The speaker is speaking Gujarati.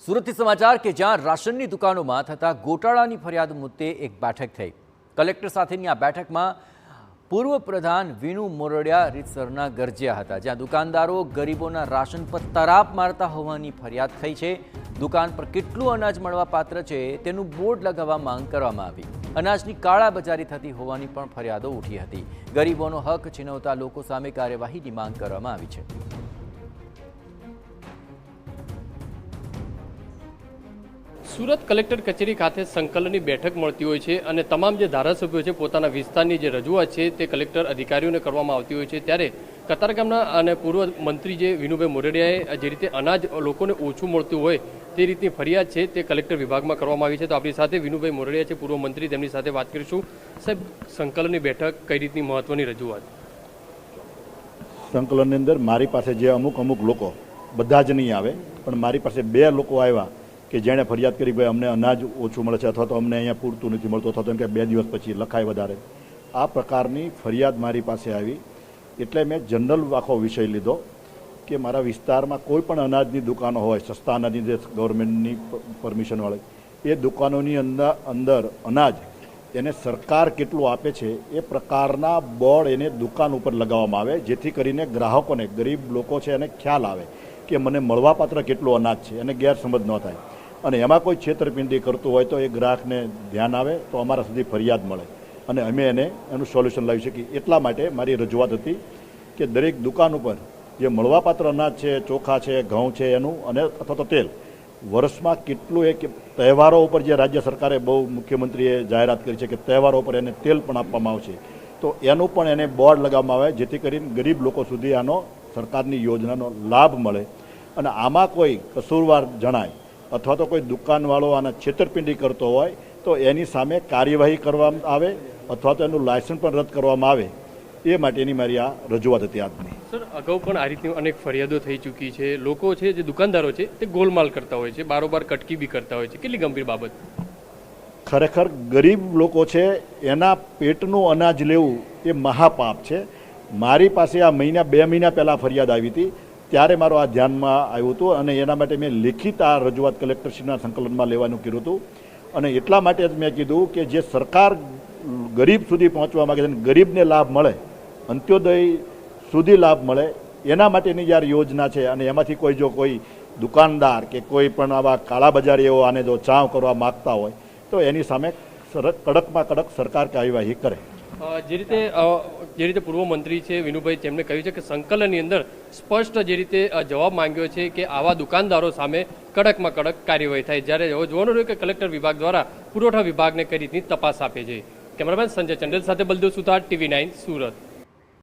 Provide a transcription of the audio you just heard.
સુરતથી સમાચાર કે જ્યાં રાશનની દુકાનોમાં થતા ગોટાળાની ફરિયાદ મુદ્દે એક બેઠક થઈ। કલેક્ટર સાથેની આ બેઠકમાં પૂર્વ પ્રધાન વિનુ મોરડિયા રીતસરના ગરજ્યા હતા, જ્યાં દુકાનદારો ગરીબોના રાશન પર તરાપ મારતા હોવાની ફરિયાદ થઈ છે। દુકાન પર કેટલું અનાજ મળવા પાત્ર છે તેનું બોર્ડ લગાવવા માંગ કરવામાં આવી। અનાજની કાળાબજારી થતી હોવાની પણ ફરિયાદો ઉઠી હતી। ગરીબોનો હક છીનવતા લોકો સામે કાર્યવાહીની માંગ કરવામાં આવી છે। સુરત કલેક્ટર કચેરી ખાતે સંકલનની બેઠક મળતી હોય છે અને તમામ જે ધારાસભ્યો છે પોતાના વિસ્તારની જે રજૂઆત છે તે કલેક્ટર અધિકારીઓને કરવામાં આવતી હોય છે। ત્યારે કતારગામના અને પૂર્વ મંત્રી જે વિનુભાઈ મોરડિયાએ જે રીતે અનાજ લોકોને ઓછું મળતું હોય તે રીતની ફરિયાદ છે તે કલેક્ટર વિભાગમાં કરવામાં આવી છે। તો આપણી સાથે વિનુભાઈ મોરડિયા છે, પૂર્વ મંત્રી, તેમની સાથે વાત કરીશું। સાહેબ, સંકલનની બેઠક કઈ રીતની મહત્વની રજૂઆત? સંકલનની અંદર મારી પાસે જે અમુક લોકો, બધા જ નહીં આવે, પણ મારી પાસે 2 લોકો આવ્યા કે જેણે ફરિયાદ કરી ભાઈ અમને અનાજ ઓછું મળે છે, અથવા તો અમને અહીંયા પૂરતું નથી મળતું, અથવા તો એમ કે 2 દિવસ પછી લખાય વધારે। આ પ્રકારની ફરિયાદ મારી પાસે આવી એટલે મેં જનરલ આખો વિષય લીધો કે મારા વિસ્તારમાં કોઈ પણ અનાજની દુકાનો હોય, સસ્તા અનાજની જે ગવર્મેન્ટની પરમિશનવાળી, એ દુકાનોની અંદર અનાજ એને સરકાર કેટલું આપે છે એ પ્રકારના બોર્ડ એને દુકાન ઉપર લગાવવામાં આવે, જેથી કરીને ગ્રાહકોને, ગરીબ લોકો છે એને ખ્યાલ આવે કે મને મળવાપાત્ર કેટલું અનાજ છે, એને ગેરસમજ ન થાય। અને એમાં કોઈ છેતરપિંડી કરતું હોય તો એ ગ્રાહકને ધ્યાન આવે તો અમારા સુધી ફરિયાદ મળે અને અમે એનું સોલ્યુશન લાવી શકીએ। એટલા માટે મારી રજૂઆત હતી કે દરેક દુકાન ઉપર જે મળવાપાત્ર અનાજ છે, ચોખા છે, ઘઉં છે એનું, અને અથવા તો તેલ, વર્ષમાં કેટલું તહેવારો ઉપર જે રાજ્ય સરકારે બહુ મુખ્યમંત્રીએ જાહેરાત કરી છે કે તહેવારો ઉપર એને તેલ પણ આપવામાં આવશે, તો એનું પણ એને બોર્ડ લગાવવામાં આવે, જેથી કરીને ગરીબ લોકો સુધી આનો સરકારની યોજનાનો લાભ મળે। અને આમાં કોઈ કસૂરવાર જણાય અથવા તો કોઈ દુકાનવાળો આના છેતરપિંડી કરતો હોય તો એની સામે કાર્યવાહી કરવામાં આવે અથવા તો એનું લાયસન્સ પણ રદ કરવામાં આવે। એ માટેની મારી આ રજૂઆત હતી આજની। સર, અગાઉ પણ આ રીતની અનેક ફરિયાદો થઈ ચૂકી છે। લોકો છે જે દુકાનદારો છે તે ગોલમાલ કરતા હોય છે, બારોબાર કટકી બી કરતા હોય છે। કેટલી ગંભીર બાબત? ખરેખર ગરીબ લોકો છે એના પેટનું અનાજ લેવું એ મહાપાપ છે। મારી પાસે આ 2 મહિના પહેલાં ફરિયાદ આવી હતી, ત્યારે મારો આ ધ્યાનમાં આવ્યું હતું અને એના માટે મેં લિખિત આ રજૂઆત કલેક્ટરશ્રીના સંકલનમાં લેવાનું કર્યું હતું। અને એટલા માટે જ મેં કીધું કે જે સરકાર ગરીબ સુધી પહોંચવા માગે છે, ગરીબને લાભ મળે, અંત્યોદય સુધી લાભ મળે, એના માટેની જ્યારે યોજના છે અને એમાંથી કોઈ દુકાનદાર કે કોઈ પણ આવા કાળાબજારીઓ આને જો ચાવ કરવા માગતા હોય તો એની સામે કડકમાં કડક સરકાર કાર્યવાહી કરે। જે રીતે પૂર્વ મંત્રી છે વિનુભાઈ, તેમણે કહ્યું છે કે સંકલનની અંદર સ્પષ્ટ જે રીતે જવાબ માંગ્યો છે કે આવા દુકાનદારો સામે કડકમાં કડક કાર્યવાહી થાય। જ્યારે જોવાનું રહ્યું કે કલેક્ટર વિભાગ દ્વારા પુરવઠા વિભાગને કઈ રીતની તપાસ આપે છે। કેમેરામેન સંજય ચંડેલ સાથે બલદેવ સુતાર, TV9 સુરત।